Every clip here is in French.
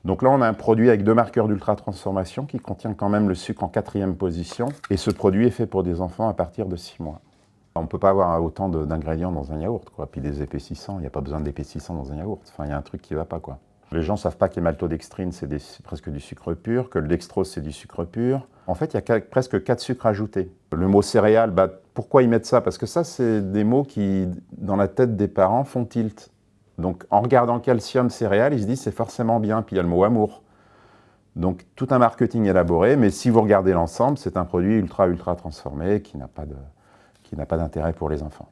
Donc là, on a un produit avec 2 marqueurs d'ultra-transformation qui contient quand même le sucre en 4e position. Et ce produit est fait pour des enfants à partir de 6 mois. On ne peut pas avoir autant d'ingrédients dans un yaourt, quoi. Puis des épaississants, il n'y a pas besoin d'épaississants dans un yaourt. Enfin, il y a un truc qui ne va pas, quoi. Les gens ne savent pas que les maltodextrines, c'est presque du sucre pur, que le dextrose, c'est du sucre pur. En fait, il y a presque 4 sucres ajoutés. Le mot céréales, pourquoi ils mettent ça? Parce que ça, c'est des mots qui, dans la tête des parents, font tilt. Donc, en regardant calcium, céréales, ils se disent c'est forcément bien. Puis il y a le mot amour. Donc, tout un marketing élaboré, mais si vous regardez l'ensemble, c'est un produit ultra transformé qui n'a pas d'intérêt pour les enfants.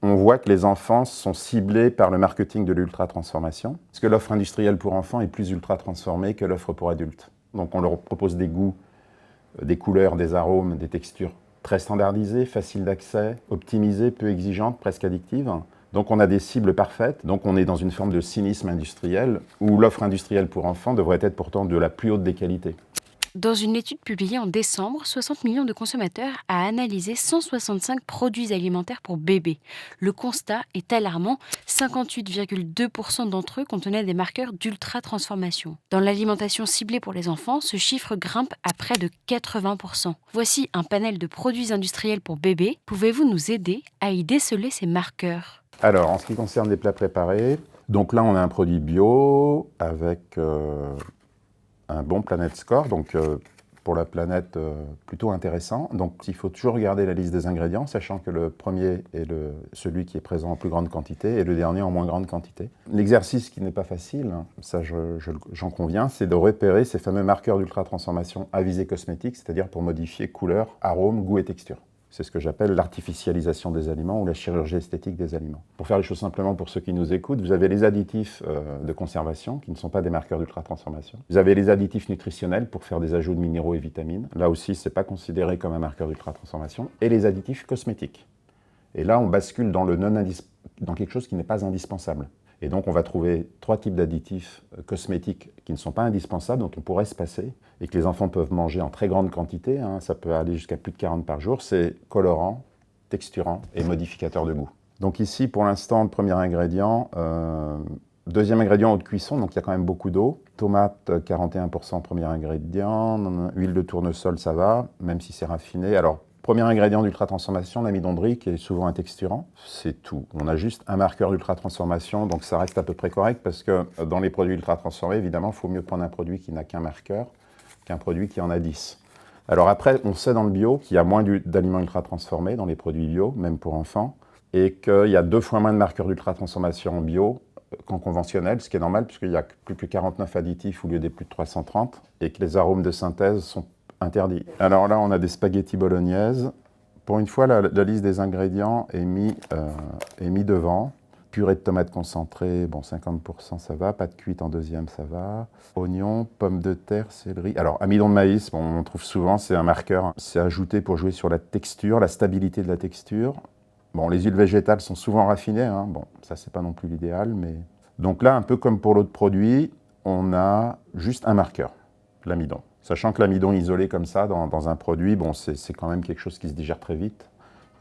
On voit que les enfants sont ciblés par le marketing de l'ultra-transformation, parce que l'offre industrielle pour enfants est plus ultra-transformée que l'offre pour adultes. Donc on leur propose des goûts, des couleurs, des arômes, des textures très standardisées, faciles d'accès, optimisées, peu exigeantes, presque addictives. Donc on a des cibles parfaites, donc on est dans une forme de cynisme industriel, où l'offre industrielle pour enfants devrait être pourtant de la plus haute des qualités. Dans une étude publiée en décembre, 60 millions de consommateurs a analysé 165 produits alimentaires pour bébés. Le constat est alarmant, 58,2% d'entre eux contenaient des marqueurs d'ultra-transformation. Dans l'alimentation ciblée pour les enfants, ce chiffre grimpe à près de 80%. Voici un panel de produits industriels pour bébés. Pouvez-vous nous aider à y déceler ces marqueurs ? Alors, en ce qui concerne les plats préparés, donc là on a un produit bio avec un bon Planet Score, donc pour la planète plutôt intéressant. Donc il faut toujours regarder la liste des ingrédients, sachant que le premier est celui qui est présent en plus grande quantité et le dernier en moins grande quantité. L'exercice qui n'est pas facile, ça j'en conviens, c'est de repérer ces fameux marqueurs d'ultra-transformation à visée cosmétique, c'est-à-dire pour modifier couleur, arôme, goût et texture. C'est ce que j'appelle l'artificialisation des aliments ou la chirurgie esthétique des aliments. Pour faire les choses simplement pour ceux qui nous écoutent, vous avez les additifs de conservation qui ne sont pas des marqueurs d'ultra-transformation. Vous avez les additifs nutritionnels pour faire des ajouts de minéraux et vitamines. Là aussi, ce n'est pas considéré comme un marqueur d'ultra-transformation. Et les additifs cosmétiques. Et là, on bascule dans quelque chose qui n'est pas indispensable. Et donc, on va trouver 3 types d'additifs cosmétiques qui ne sont pas indispensables, dont on pourrait se passer, et que les enfants peuvent manger en très grande quantité, ça peut aller jusqu'à plus de 40 par jour, c'est colorant, texturant et modificateur de goût. Donc ici, pour l'instant, le premier ingrédient, deuxième ingrédient, eau de cuisson, donc il y a quand même beaucoup d'eau. Tomate, 41% premier ingrédient, huile de tournesol, ça va, même si c'est raffiné. Alors, premier ingrédient d'ultra-transformation, l'amidon de riz, qui est souvent un texturant, c'est tout. On a juste un marqueur d'ultra-transformation, donc ça reste à peu près correct, parce que dans les produits ultra-transformés, évidemment, il faut mieux prendre un produit qui n'a qu'un marqueur qu'un produit qui en a 10. Alors après, on sait dans le bio qu'il y a moins d'aliments ultra-transformés dans les produits bio, même pour enfants, et qu'il y a 2 fois moins de marqueurs d'ultra-transformation en bio qu'en conventionnel, ce qui est normal, puisqu'il y a plus que 49 additifs au lieu des plus de 330, et que les arômes de synthèse sont interdit. Alors là, on a des spaghettis bolognaises. Pour une fois, la liste des ingrédients est mise devant. Purée de tomates concentrée, bon, 50%, ça va. Pâte cuite en deuxième, ça va. Oignons, pommes de terre, céleri. Alors, amidon de maïs, bon, on trouve souvent, c'est un marqueur. C'est ajouté pour jouer sur la texture, la stabilité de la texture. Bon, les huiles végétales sont souvent raffinées. Bon, ça, c'est pas non plus l'idéal, mais... Donc là, un peu comme pour l'autre produit, on a juste un marqueur, l'amidon. Sachant que l'amidon isolé comme ça dans un produit, bon, c'est quand même quelque chose qui se digère très vite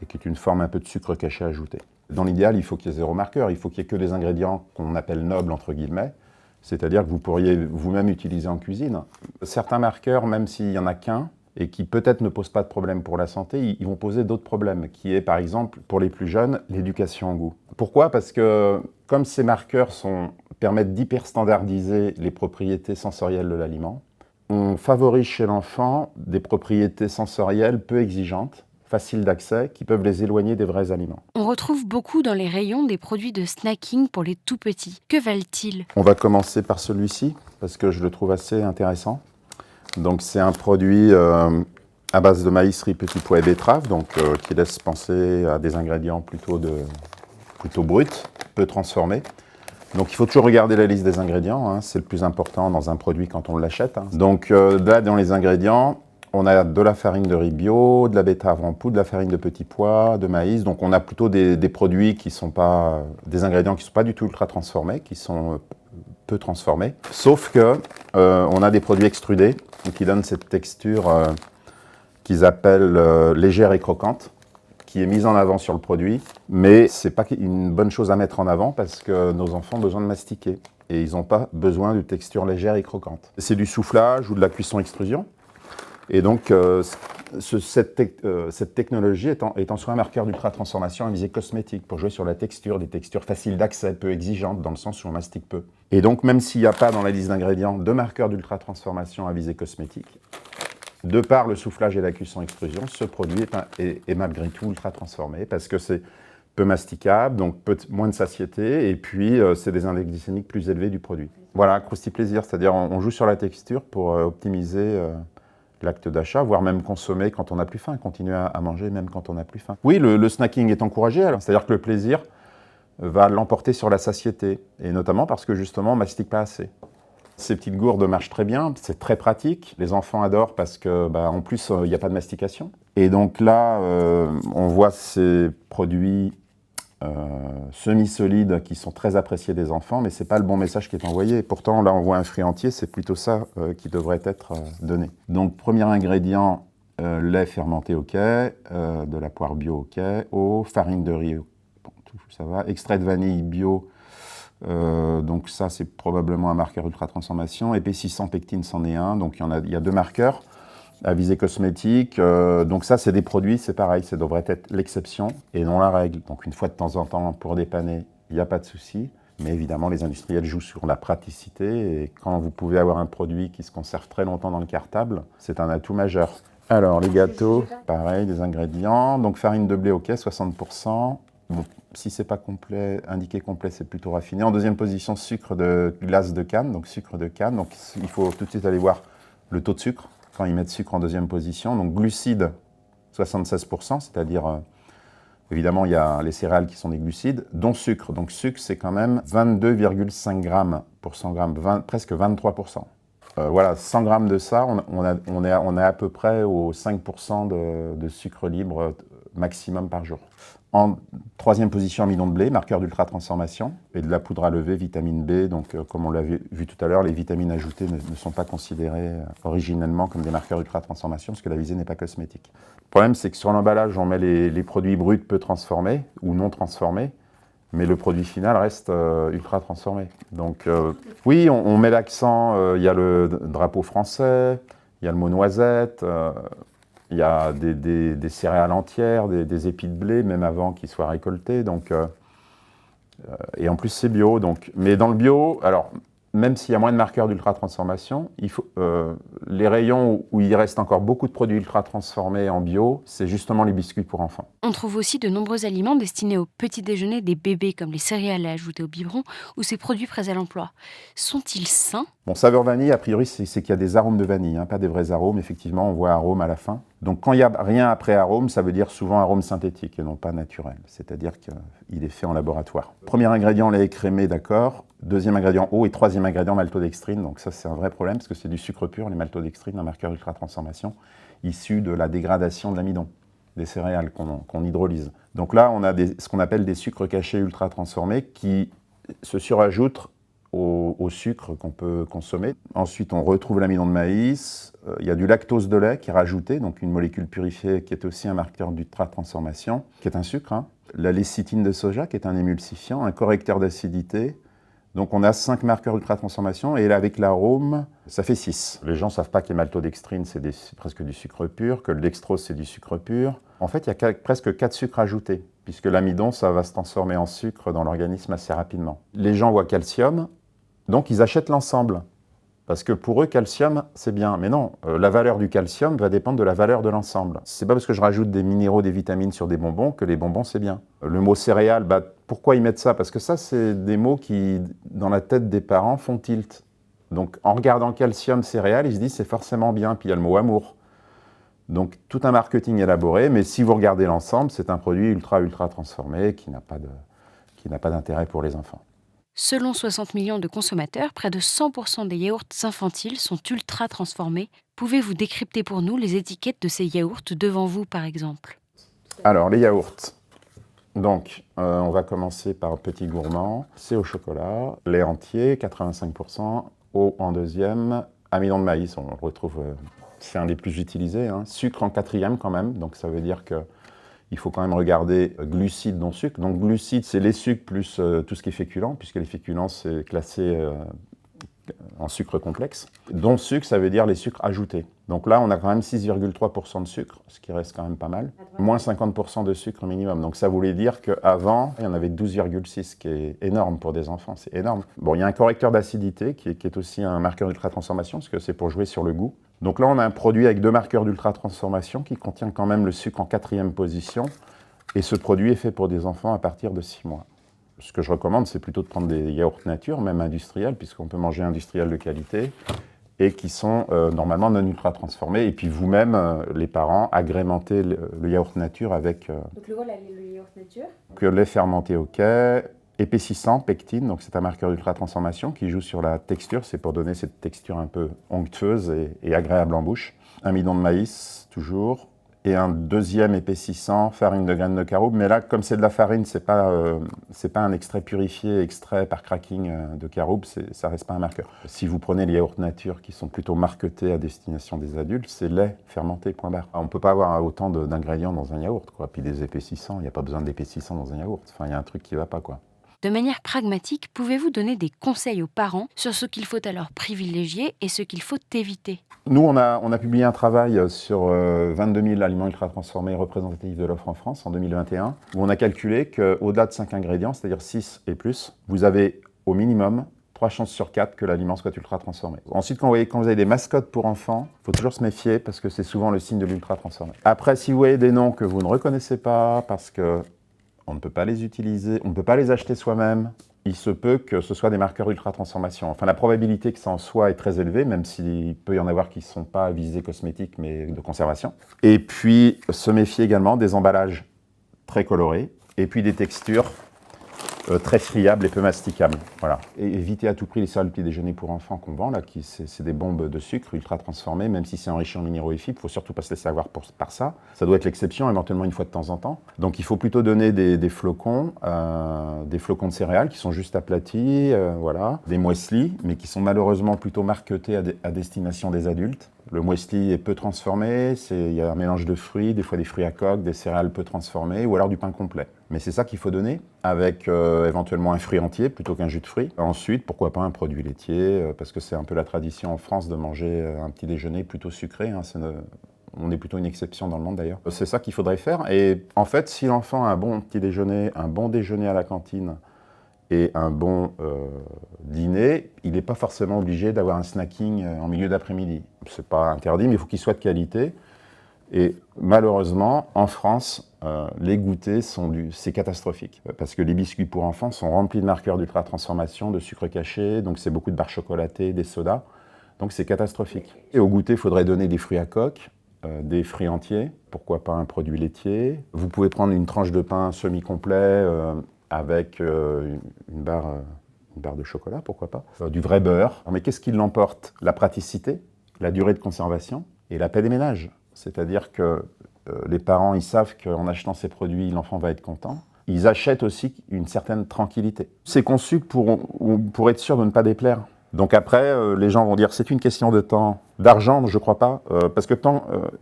et qui est une forme un peu de sucre caché ajouté. Dans l'idéal, il faut qu'il y ait 0 marqueur, il faut qu'il y ait que des ingrédients qu'on appelle nobles, entre guillemets, c'est-à-dire que vous pourriez vous-même utiliser en cuisine. Certains marqueurs, même s'il n'y en a qu'un, et qui peut-être ne posent pas de problème pour la santé, ils vont poser d'autres problèmes, qui est par exemple, pour les plus jeunes, l'éducation au goût. Pourquoi ? Parce que comme ces marqueurs permettent d'hyper-standardiser les propriétés sensorielles de l'aliment, on favorise chez l'enfant des propriétés sensorielles peu exigeantes, faciles d'accès, qui peuvent les éloigner des vrais aliments. On retrouve beaucoup dans les rayons des produits de snacking pour les tout-petits. Que valent-ils ? On va commencer par celui-ci, parce que je le trouve assez intéressant. Donc c'est un produit à base de maïs, riz, petits pois et betterave, donc qui laisse penser à des ingrédients plutôt bruts, peu transformés. Donc il faut toujours regarder la liste des ingrédients, c'est le plus important dans un produit quand on l'achète. Donc là, dans les ingrédients, on a de la farine de riz bio, de la betterave en poudre, de la farine de petits pois, de maïs. Donc on a plutôt des produits qui sont pas, des ingrédients qui ne sont pas du tout ultra transformés, qui sont peu transformés. Sauf que on a des produits extrudés qui donnent cette texture qu'ils appellent légère et croquante, qui est mise en avant sur le produit, mais c'est pas une bonne chose à mettre en avant parce que nos enfants ont besoin de mastiquer et ils n'ont pas besoin de texture légère et croquante. C'est du soufflage ou de la cuisson-extrusion. Et donc, cette technologie est en soi un marqueur d'ultra-transformation à visée cosmétique pour jouer sur la texture, des textures faciles d'accès, peu exigeantes, dans le sens où on mastique peu. Et donc, même s'il n'y a pas dans la liste d'ingrédients de marqueurs d'ultra-transformation à visée cosmétique, de par le soufflage et la cuisson-extrusion, ce produit est malgré tout ultra-transformé parce que c'est peu masticable, donc moins de satiété, et puis c'est des index glycémiques plus élevés du produit. Voilà, Crousty Plaisir, c'est-à-dire on joue sur la texture pour optimiser l'acte d'achat, voire même consommer quand on n'a plus faim, continuer à manger même quand on n'a plus faim. Oui, le snacking est encouragé, c'est-à-dire que le plaisir va l'emporter sur la satiété, et notamment parce que justement on ne mastique pas assez. Ces petites gourdes marchent très bien, c'est très pratique, les enfants adorent parce que, en plus, il n'y a pas de mastication. Et donc là, on voit ces produits semi-solides qui sont très appréciés des enfants, mais ce n'est pas le bon message qui est envoyé. Pourtant, là, on voit un fruit entier, c'est plutôt ça qui devrait être donné. Donc, premier ingrédient, lait fermenté au quai, de la poire bio au quai, eau, farine de riz, bon, tout ça va, extrait de vanille bio, donc ça, c'est probablement un marqueur ultra-transformation. Épaississant pectine, c'en est un, donc il y a 2 marqueurs à visée cosmétique. Donc ça, c'est des produits, c'est pareil, ça devrait être l'exception et non la règle. Donc une fois de temps en temps, pour dépanner, il n'y a pas de souci. Mais évidemment, les industriels jouent sur la praticité et quand vous pouvez avoir un produit qui se conserve très longtemps dans le cartable, c'est un atout majeur. Alors, les gâteaux, pareil, des ingrédients. Donc farine de blé, ok, 60%. Bon, si c'est pas complet, indiqué complet, c'est plutôt raffiné. En deuxième position, sucre de glace de canne, donc sucre de canne. Donc il faut tout de suite aller voir le taux de sucre quand ils mettent sucre en deuxième position. Donc glucides, 76%, c'est-à-dire, évidemment, il y a les céréales qui sont des glucides, dont sucre. Donc sucre, c'est quand même 22,5 grammes pour 100 grammes, presque 23%. Voilà, 100 grammes de ça, on est à peu près aux 5% de sucre libre maximum par jour. En troisième position, amidon de blé, marqueur d'ultra-transformation, et de la poudre à lever, vitamine B. Donc, comme on l'avait vu tout à l'heure, les vitamines ajoutées ne sont pas considérées originellement comme des marqueurs d'ultra-transformation, parce que la visée n'est pas cosmétique. Le problème, c'est que sur l'emballage, on met les produits bruts peu transformés ou non transformés, mais le produit final reste ultra-transformé. Donc, oui, on met l'accent, il y a le drapeau français, il y a le mot noisette, il y a des céréales entières, des épis de blé, même avant qu'ils soient récoltés. Donc, et en plus, c'est bio. Donc, mais dans le bio, alors, même s'il y a moins de marqueurs d'ultra-transformation, les rayons où il reste encore beaucoup de produits ultra-transformés en bio, c'est justement les biscuits pour enfants. On trouve aussi de nombreux aliments destinés au petit déjeuner des bébés, comme les céréales à ajouter au biberon ou ces produits prêts à l'emploi. Sont-ils sains? Bon, saveur vanille, a priori, c'est qu'il y a des arômes de vanille, hein, pas des vrais arômes. Effectivement, on voit arôme à la fin. Donc, quand il n'y a rien après arôme, ça veut dire souvent arôme synthétique et non pas naturel. C'est-à-dire qu'il est fait en laboratoire. Premier ingrédient, lait écrémé, d'accord. Deuxième ingrédient, eau. Et troisième ingrédient, maltodextrine. Donc ça, c'est un vrai problème parce que c'est du sucre pur, les maltodextrines, un marqueur d'ultra-transformation, issu de la dégradation de l'amidon des céréales qu'on hydrolyse. Donc là, on a ce qu'on appelle des sucres cachés ultra-transformés qui se surajoutent au sucre qu'on peut consommer. Ensuite, on retrouve l'amidon de maïs. Il y a du lactose de lait qui est rajouté, donc une molécule purifiée qui est aussi un marqueur d'ultra-transformation, qui est un sucre. Hein. La lécithine de soja, qui est un émulsifiant, un correcteur d'acidité. Donc on a 5 marqueurs ultra-transformation, et là, avec l'arôme, ça fait 6. Les gens ne savent pas que les maltodextrines, c'est presque du sucre pur, que le dextrose, c'est du sucre pur. En fait, il y a presque 4 sucres ajoutés, puisque l'amidon, ça va se transformer en sucre dans l'organisme assez rapidement. Les gens voient calcium, donc ils achètent l'ensemble. Parce que pour eux, calcium, c'est bien. Mais non, la valeur du calcium va dépendre de la valeur de l'ensemble. C'est pas parce que je rajoute des minéraux, des vitamines sur des bonbons que les bonbons, c'est bien. Le mot céréales, pourquoi ils mettent ça? Parce que ça, c'est des mots qui, dans la tête des parents, font tilt. Donc, en regardant calcium, céréales, ils se disent c'est forcément bien. Puis il y a le mot amour. Donc, tout un marketing élaboré. Mais si vous regardez l'ensemble, c'est un produit ultra transformé qui n'a pas d'intérêt pour les enfants. Selon 60 millions de consommateurs, près de 100% des yaourts infantiles sont ultra transformés. Pouvez-vous décrypter pour nous les étiquettes de ces yaourts devant vous, par exemple? Alors, les yaourts. Donc, on va commencer par petit gourmand. C'est au chocolat, lait entier, 85%, eau en deuxième, amidon de maïs, on le retrouve, c'est un des plus utilisés. Hein. Sucre en quatrième quand même, donc ça veut dire qu'il il faut quand même regarder glucides, non sucre. Donc glucides, c'est les sucres plus tout ce qui est féculent, puisque les féculents, c'est classé en sucre complexe. Dont sucre, ça veut dire les sucres ajoutés. Donc là, on a quand même 6,3% de sucre, ce qui reste quand même pas mal. Moins 50% de sucre minimum. Donc ça voulait dire qu'avant, il y en avait 12,6, ce qui est énorme pour des enfants, c'est énorme. Bon, il y a un correcteur d'acidité qui est aussi un marqueur d'ultra-transformation, parce que c'est pour jouer sur le goût. Donc là, on a un produit avec 2 marqueurs d'ultra-transformation qui contient quand même le sucre en 4e position. Et ce produit est fait pour des enfants à partir de 6 mois. Ce que je recommande, c'est plutôt de prendre des yaourts nature, même industriels, puisqu'on peut manger industriel de qualité, et qui sont normalement non ultra transformés. Et puis vous-même, les parents, agrémentez le yaourt nature avec Donc le voilà, le yaourt nature. lait fermenté au quai, épaississant, pectine, donc c'est un marqueur d'ultra transformation qui joue sur la texture, c'est pour donner cette texture un peu onctueuse et agréable en bouche. Amidon de maïs, toujours. Et un 2e épaississant, farine de graines de caroube. Mais là, comme c'est de la farine, c'est pas un extrait purifié, extrait par cracking de caroube, ça reste pas un marqueur. Si vous prenez les yaourts nature qui sont plutôt marketés à destination des adultes, c'est lait fermenté, point barre. On ne peut pas avoir autant d'ingrédients dans un yaourt, quoi. Puis des épaississants, il n'y a pas besoin d'épaississants dans un yaourt. Enfin, il y a un truc qui va pas, quoi. De manière pragmatique, pouvez-vous donner des conseils aux parents sur ce qu'il faut alors privilégier et ce qu'il faut éviter? Nous, on a publié un travail sur 22 000 aliments ultra-transformés représentatifs de l'offre en France en 2021, où on a calculé qu'au-delà de 5 ingrédients, c'est-à-dire 6 et plus, vous avez au minimum 3 chances sur 4 que l'aliment soit ultra-transformé. Ensuite, quand vous avez des mascottes pour enfants, il faut toujours se méfier parce que c'est souvent le signe de l'ultra-transformé. Après, si vous voyez des noms que vous ne reconnaissez pas parce que on ne peut pas les utiliser, on ne peut pas les acheter soi-même, il se peut que ce soit des marqueurs ultra-transformation. Enfin, la probabilité que ça en soit est très élevée, même s'il peut y en avoir qui ne sont pas à visée cosmétique, mais de conservation. Et puis, se méfier également des emballages très colorés, et puis des textures très friables et peu masticables. Voilà. Et éviter à tout prix les céréales petit déjeuner pour enfants qu'on vend, là, c'est des bombes de sucre ultra transformées, même si c'est enrichi en minéraux et fibres, il ne faut surtout pas se laisser avoir par ça. Ça doit être l'exception, éventuellement une fois de temps en temps. Donc il faut plutôt donner des flocons de céréales qui sont juste aplatis, voilà, des muesli, mais qui sont malheureusement plutôt marketés à destination des adultes. Le muesli est peu transformé, il y a un mélange de fruits, des fois des fruits à coque, des céréales peu transformées, ou alors du pain complet. Mais c'est ça qu'il faut donner, avec éventuellement un fruit entier plutôt qu'un jus de fruits. Ensuite, pourquoi pas un produit laitier, parce que c'est un peu la tradition en France de manger un petit déjeuner plutôt sucré. Hein, on est plutôt une exception dans le monde d'ailleurs. C'est ça qu'il faudrait faire. Et en fait, si l'enfant a un bon petit déjeuner, un bon déjeuner à la cantine, et un bon dîner, il n'est pas forcément obligé d'avoir un snacking en milieu d'après-midi. Ce n'est pas interdit, mais il faut qu'il soit de qualité. Et malheureusement, en France, les goûters c'est catastrophique. Parce que les biscuits pour enfants sont remplis de marqueurs d'ultra-transformation, de sucre caché, donc c'est beaucoup de barres chocolatées, des sodas. Donc c'est catastrophique. Et au goûter, il faudrait donner des fruits à coque, des fruits entiers, pourquoi pas un produit laitier. Vous pouvez prendre une tranche de pain semi-complet, avec une barre de chocolat, pourquoi pas, du vrai beurre. Mais qu'est-ce qui l'emporte? La praticité, la durée de conservation et la paix des ménages. C'est-à-dire que les parents, ils savent qu'en achetant ces produits, l'enfant va être content. Ils achètent aussi une certaine tranquillité. C'est conçu pour être sûr de ne pas déplaire. Donc après, les gens vont dire c'est une question de temps, d'argent, je ne crois pas, parce que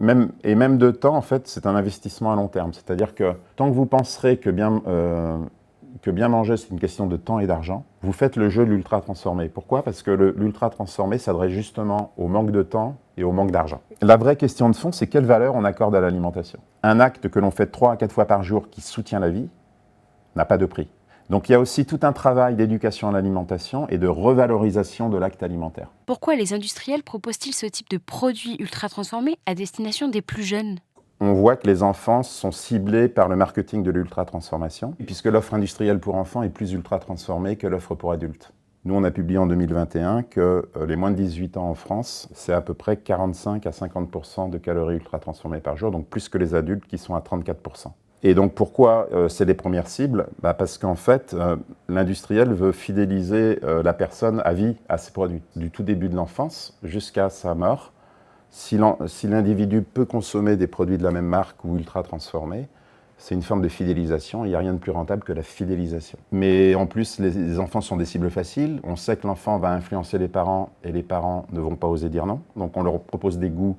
même de temps, en fait, c'est un investissement à long terme. C'est-à-dire que tant que vous penserez que bien manger, c'est une question de temps et d'argent, vous faites le jeu de l'ultra transformé. Pourquoi? Parce que l'ultra transformé s'adresse justement au manque de temps et au manque d'argent. La vraie question de fond, c'est quelle valeur on accorde à l'alimentation. Un acte que l'on fait 3 à 4 fois par jour qui soutient la vie n'a pas de prix. Donc il y a aussi tout un travail d'éducation à l'alimentation et de revalorisation de l'acte alimentaire. Pourquoi les industriels proposent-ils ce type de produits ultra transformés à destination des plus jeunes? On voit que les enfants sont ciblés par le marketing de l'ultra-transformation, puisque l'offre industrielle pour enfants est plus ultra-transformée que l'offre pour adultes. Nous, on a publié en 2021 que les moins de 18 ans en France, c'est à peu près 45 à 50% de calories ultra-transformées par jour, donc plus que les adultes qui sont à 34%. Et donc pourquoi c'est les premières cibles? Parce qu'en fait, l'industriel veut fidéliser la personne à vie à ses produits, du tout début de l'enfance jusqu'à sa mort. Si l'individu peut consommer des produits de la même marque ou ultra transformés, c'est une forme de fidélisation. Il n'y a rien de plus rentable que la fidélisation. Mais en plus, les enfants sont des cibles faciles. On sait que l'enfant va influencer les parents et les parents ne vont pas oser dire non. Donc on leur propose des goûts,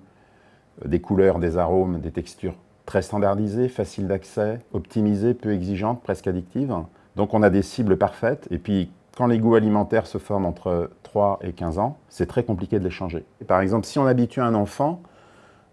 des couleurs, des arômes, des textures très standardisée, facile d'accès, optimisée, peu exigeante, presque addictive. Donc on a des cibles parfaites, et puis quand les goûts alimentaires se forment entre 3 et 15 ans, c'est très compliqué de les changer. Par exemple, si on habitue un enfant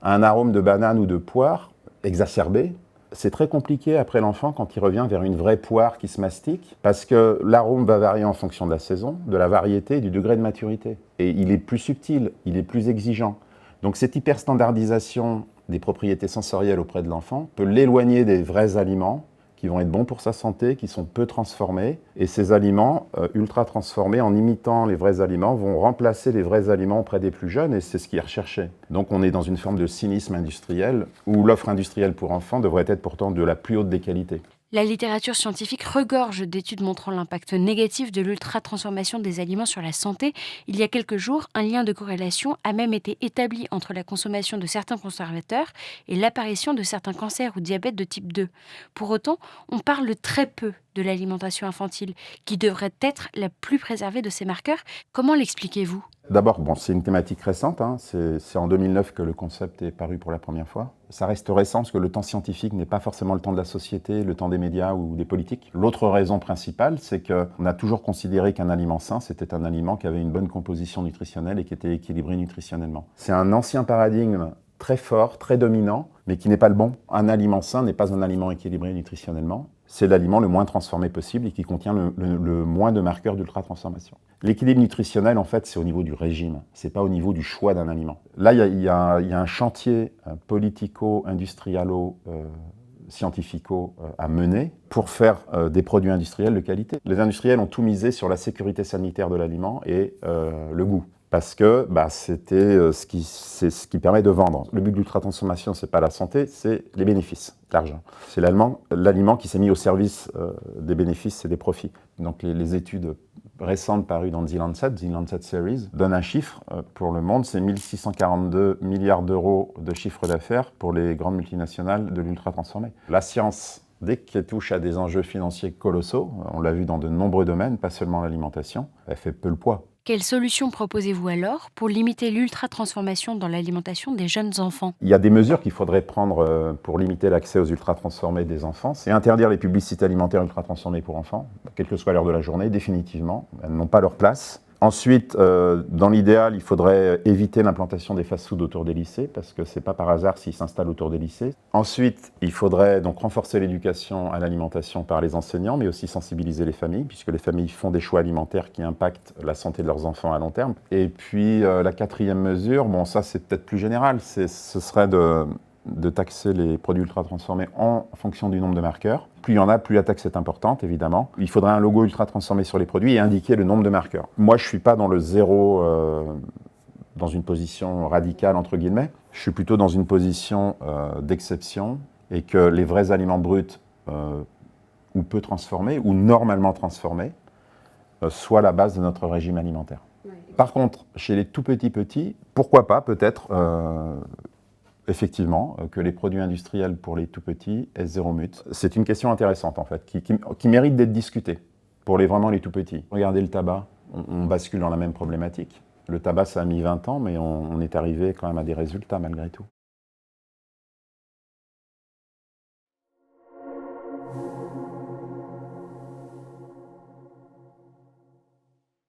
à un arôme de banane ou de poire exacerbé, c'est très compliqué après l'enfant quand il revient vers une vraie poire qui se mastique, parce que l'arôme va varier en fonction de la saison, de la variété et du degré de maturité. Et il est plus subtil, il est plus exigeant. Donc cette hyper-standardisation des propriétés sensorielles auprès de l'enfant peut l'éloigner des vrais aliments qui vont être bons pour sa santé, qui sont peu transformés. Et ces aliments ultra transformés, en imitant les vrais aliments, vont remplacer les vrais aliments auprès des plus jeunes, et c'est ce qui est recherché. Donc on est dans une forme de cynisme industriel, où l'offre industrielle pour enfants devrait être pourtant de la plus haute des qualités. La littérature scientifique regorge d'études montrant l'impact négatif de l'ultra-transformation des aliments sur la santé. Il y a quelques jours, un lien de corrélation a même été établi entre la consommation de certains conservateurs et l'apparition de certains cancers ou diabète de type 2. Pour autant, on parle très peu de l'alimentation infantile, qui devrait être la plus préservée de ces marqueurs. Comment l'expliquez-vous ? D'abord, c'est une thématique récente, hein. C'est en 2009 que le concept est paru pour la première fois. Ça reste récent parce que le temps scientifique n'est pas forcément le temps de la société, le temps des médias ou des politiques. L'autre raison principale, c'est qu'on a toujours considéré qu'un aliment sain, c'était un aliment qui avait une bonne composition nutritionnelle et qui était équilibré nutritionnellement. C'est un ancien paradigme très fort, très dominant, mais qui n'est pas le bon. Un aliment sain n'est pas un aliment équilibré nutritionnellement. C'est l'aliment le moins transformé possible et qui contient le moins de marqueurs d'ultra-transformation. L'équilibre nutritionnel, en fait, c'est au niveau du régime, c'est pas au niveau du choix d'un aliment. Là, il y a un chantier politico-industrialo-scientifico à mener pour faire des produits industriels de qualité. Les industriels ont tout misé sur la sécurité sanitaire de l'aliment et le goût. Parce que c'est ce qui permet de vendre. Le but de l'ultra-transformation, c'est pas la santé, c'est les bénéfices, l'argent. C'est l'aliment qui s'est mis au service des bénéfices et des profits. Donc les études récentes parues dans The Lancet Series, donnent un chiffre pour le monde, c'est 1642 milliards d'euros de chiffre d'affaires pour les grandes multinationales de l'ultra-transformé. La science, dès qu'elle touche à des enjeux financiers colossaux, on l'a vu dans de nombreux domaines, pas seulement l'alimentation, elle fait peu le poids. Quelles solutions proposez-vous alors pour limiter l'ultra-transformation dans l'alimentation des jeunes enfants ? Il y a des mesures qu'il faudrait prendre pour limiter l'accès aux ultra-transformés des enfants. C'est interdire les publicités alimentaires ultra-transformées pour enfants, quelle que soit l'heure de la journée, définitivement. Elles n'ont pas leur place. Ensuite, dans l'idéal, il faudrait éviter l'implantation des fast-foods autour des lycées, parce que c'est pas par hasard s'ils s'installent autour des lycées. Ensuite, il faudrait donc renforcer l'éducation à l'alimentation par les enseignants, mais aussi sensibiliser les familles, puisque les familles font des choix alimentaires qui impactent la santé de leurs enfants à long terme. Et puis, la quatrième mesure, ça c'est peut-être plus général, ce serait de taxer les produits ultra-transformés en fonction du nombre de marqueurs. Plus il y en a, plus la taxe est importante, évidemment. Il faudrait un logo ultra-transformé sur les produits et indiquer le nombre de marqueurs. Moi, je ne suis pas dans le zéro, dans une position radicale, entre guillemets. Je suis plutôt dans une position d'exception, et que les vrais aliments bruts, ou peu transformés, ou normalement transformés, soient la base de notre régime alimentaire. Ouais. Par contre, chez les tout petits, pourquoi pas, peut-être, effectivement, que les produits industriels pour les tout-petits aient zéro mut. C'est une question intéressante, en fait, qui mérite d'être discutée pour vraiment les tout-petits. Regardez le tabac, on bascule dans la même problématique. Le tabac, ça a mis 20 ans, mais on est arrivé quand même à des résultats malgré tout.